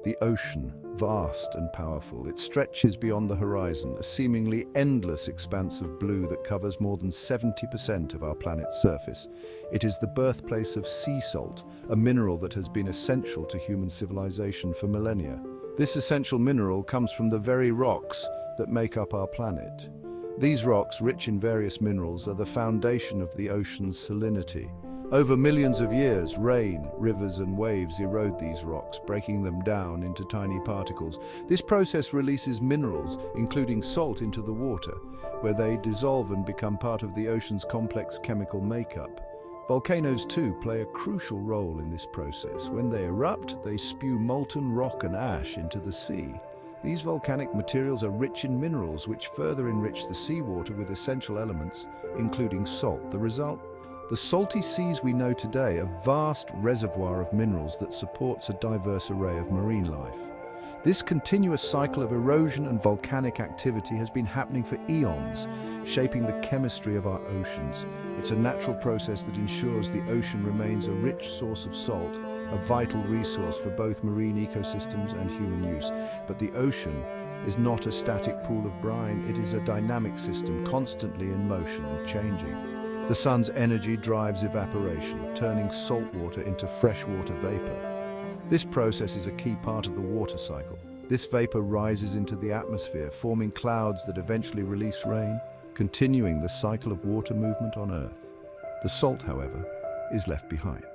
The ocean, vast and powerful, it stretches beyond the horizon, a seemingly endless expanse of blue that covers more than 70% of our planet's surface. It is the birthplace of sea salt, a mineral that has been essential to human civilization for millennia. This essential mineral comes from the very rocks that make up our planet. These rocks, rich in various minerals, are the foundation of the ocean's salinity. Over millions of years, rain, rivers and waves erode these rocks, breaking them down into tiny particles. This process releases minerals, including salt, into the water, where they dissolve and become part of the ocean's complex chemical makeup. Volcanoes, too, play a crucial role in this process. When they erupt, they spew molten rock and ash into the sea. These volcanic materials are rich in minerals, which further enrich the seawater with essential elements, including salt. The result? The salty seas we know today, a vast reservoir of minerals that supports a diverse array of marine life. This continuous cycle of erosion and volcanic activity has been happening for eons, shaping the chemistry of our oceans. It's a natural process that ensures the ocean remains a rich source of salt, a vital resource for both marine ecosystems and human use. But the ocean is not a static pool of brine, it is a dynamic system constantly in motion and changing. The sun's energy drives evaporation, turning salt water into freshwater vapor. This process is a key part of the water cycle. This vapor rises into the atmosphere, forming clouds that eventually release rain, continuing the cycle of water movement on Earth. The salt, however, is left behind.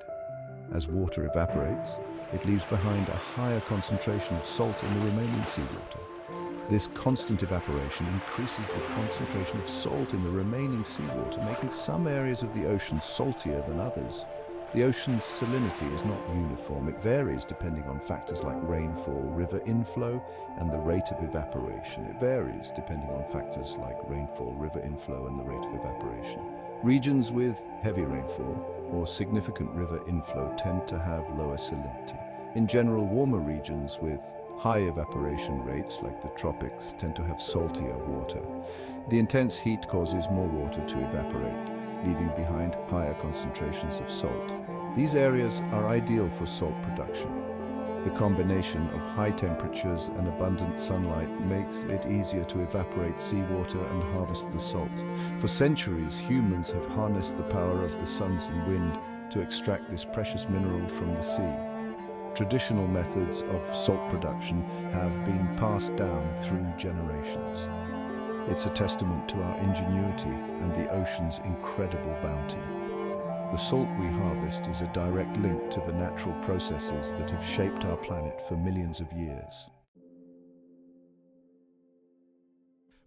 As water evaporates, it leaves behind a higher concentration of salt in the remaining seawater. This constant evaporation increases the concentration of salt in the remaining seawater, making some areas of the ocean saltier than others. The ocean's salinity is not uniform. It varies depending on factors like rainfall, river inflow, and the rate of evaporation. Regions with heavy rainfall or significant river inflow tend to have lower salinity. In general, warmer regions with high evaporation rates, like the tropics, tend to have saltier water. The intense heat causes more water to evaporate, leaving behind higher concentrations of salt. These areas are ideal for salt production. The combination of high temperatures and abundant sunlight makes it easier to evaporate seawater and harvest the salt. For centuries, humans have harnessed the power of the suns and wind to extract this precious mineral from the sea. Traditional methods of salt production have been passed down through generations. It's a testament to our ingenuity and the ocean's incredible bounty. The salt we harvest is a direct link to the natural processes that have shaped our planet for millions of years.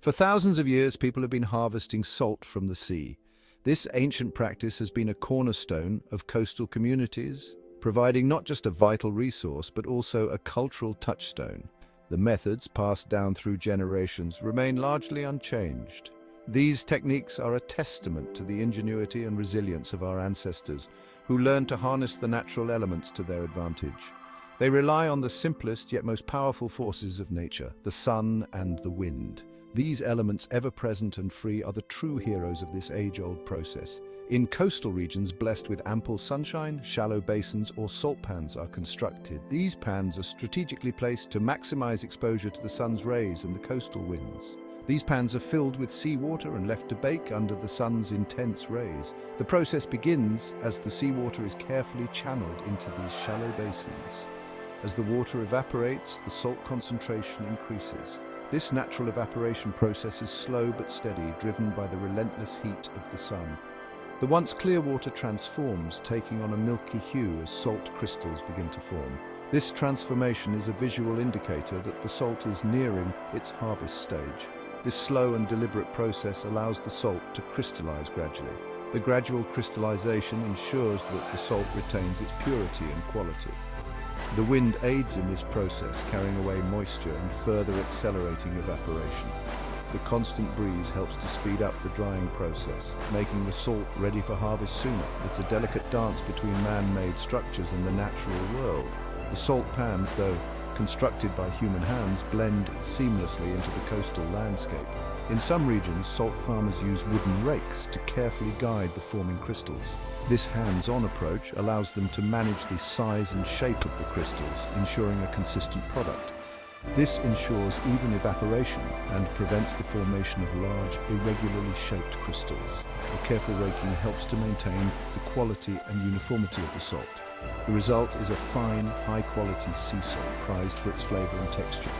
For thousands of years, people have been harvesting salt from the sea. This ancient practice has been a cornerstone of coastal communities, providing not just a vital resource, but also a cultural touchstone. The methods passed down through generations remain largely unchanged. These techniques are a testament to the ingenuity and resilience of our ancestors, who learned to harness the natural elements to their advantage. They rely on the simplest yet most powerful forces of nature, the sun and the wind. These elements, ever present and free, are the true heroes of this age-old process. In coastal regions blessed with ample sunshine, shallow basins or salt pans are constructed. These pans are strategically placed to maximize exposure to the sun's rays and the coastal winds. These pans are filled with seawater and left to bake under the sun's intense rays. The process begins as the seawater is carefully channeled into these shallow basins. As the water evaporates, the salt concentration increases. This natural evaporation process is slow but steady, driven by the relentless heat of the sun. The once clear water transforms, taking on a milky hue as salt crystals begin to form. This transformation is a visual indicator that the salt is nearing its harvest stage. This slow and deliberate process allows the salt to crystallize gradually. The gradual crystallization ensures that the salt retains its purity and quality. The wind aids in this process, carrying away moisture and further accelerating evaporation. The constant breeze helps to speed up the drying process, making the salt ready for harvest sooner. It's a delicate dance between man-made structures and the natural world. The salt pans, though constructed by human hands, blend seamlessly into the coastal landscape. In some regions, salt farmers use wooden rakes to carefully guide the forming crystals. This hands-on approach allows them to manage the size and shape of the crystals, ensuring a consistent product. This ensures even evaporation and prevents the formation of large, irregularly shaped crystals. The careful raking helps to maintain the quality and uniformity of the salt. The result is a fine, high-quality sea salt prized for its flavor and texture.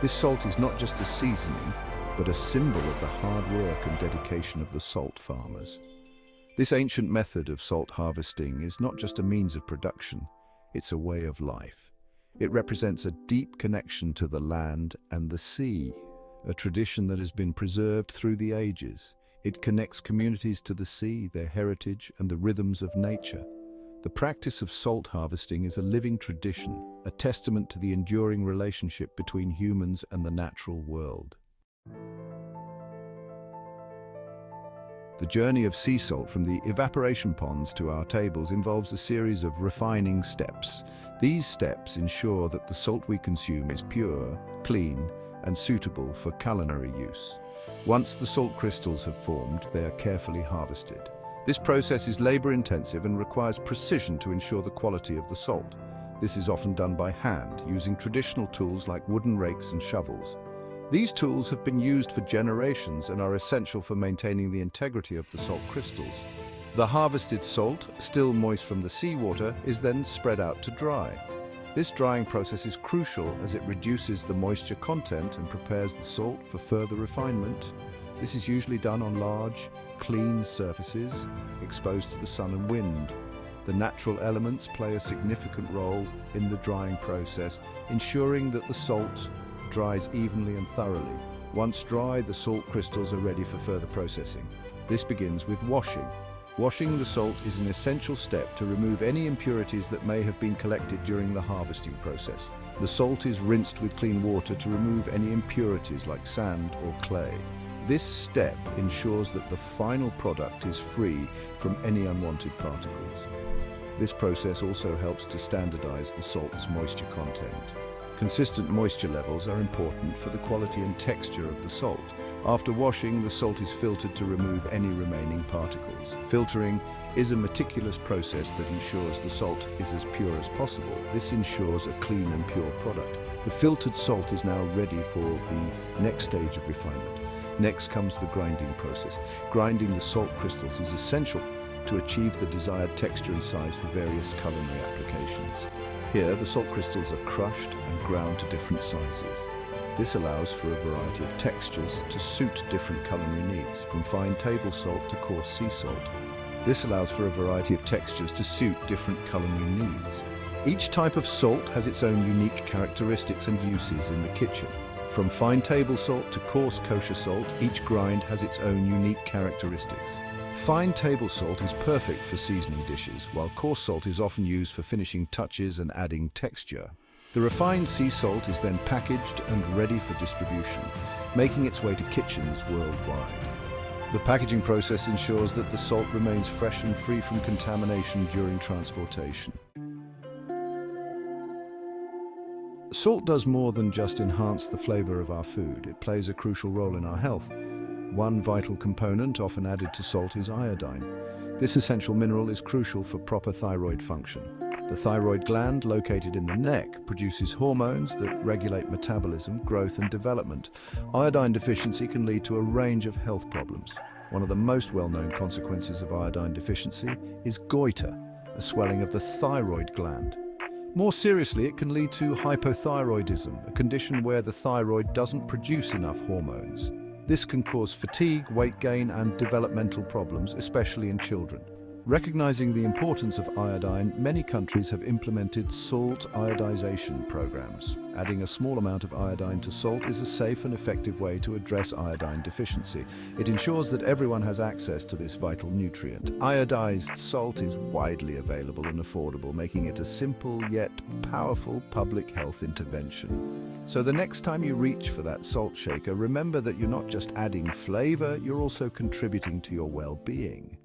This salt is not just a seasoning, but a symbol of the hard work and dedication of the salt farmers. This ancient method of salt harvesting is not just a means of production, it's a way of life. It represents a deep connection to the land and the sea, a tradition that has been preserved through the ages. It connects communities to the sea, their heritage, and the rhythms of nature. The practice of salt harvesting is a living tradition, a testament to the enduring relationship between humans and the natural world. The journey of sea salt from the evaporation ponds to our tables involves a series of refining steps. These steps ensure that the salt we consume is pure, clean, and suitable for culinary use. Once the salt crystals have formed, they are carefully harvested. This process is labor-intensive and requires precision to ensure the quality of the salt. This is often done by hand, using traditional tools like wooden rakes and shovels. These tools have been used for generations and are essential for maintaining the integrity of the salt crystals. The harvested salt, still moist from the seawater, is then spread out to dry. This drying process is crucial as it reduces the moisture content and prepares the salt for further refinement. This is usually done on large, clean surfaces exposed to the sun and wind. The natural elements play a significant role in the drying process, ensuring that the salt dries evenly and thoroughly. Once dry, the salt crystals are ready for further processing. This begins with washing. Washing the salt is an essential step to remove any impurities that may have been collected during the harvesting process. The salt is rinsed with clean water to remove any impurities like sand or clay. This step ensures that the final product is free from any unwanted particles. This process also helps to standardize the salt's moisture content. Consistent moisture levels are important for the quality and texture of the salt. After washing, the salt is filtered to remove any remaining particles. Filtering is a meticulous process that ensures the salt is as pure as possible. This ensures a clean and pure product. The filtered salt is now ready for the next stage of refinement. Next comes the grinding process. Grinding the salt crystals is essential to achieve the desired texture and size for various culinary applications. Here, the salt crystals are crushed and ground to different sizes. This allows for a variety of textures to suit different culinary needs, from fine table salt to coarse sea salt. This allows for a variety of textures to suit different culinary needs. Each type of salt has its own unique characteristics and uses in the kitchen. From fine table salt to coarse kosher salt, each grind has its own unique characteristics. Fine table salt is perfect for seasoning dishes, while coarse salt is often used for finishing touches and adding texture. The refined sea salt is then packaged and ready for distribution, making its way to kitchens worldwide. The packaging process ensures that the salt remains fresh and free from contamination during transportation. Salt does more than just enhance the flavor of our food. It plays a crucial role in our health. One vital component often added to salt is iodine. This essential mineral is crucial for proper thyroid function. The thyroid gland, located in the neck, produces hormones that regulate metabolism, growth, and development. Iodine deficiency can lead to a range of health problems. One of the most well-known consequences of iodine deficiency is goiter, a swelling of the thyroid gland. More seriously, it can lead to hypothyroidism, a condition where the thyroid doesn't produce enough hormones. This can cause fatigue, weight gain, and developmental problems, especially in children. Recognizing the importance of iodine, many countries have implemented salt iodization programs. Adding a small amount of iodine to salt is a safe and effective way to address iodine deficiency. It ensures that everyone has access to this vital nutrient. Iodized salt is widely available and affordable, making it a simple yet powerful public health intervention. So the next time you reach for that salt shaker, remember that you're not just adding flavor, you're also contributing to your well-being.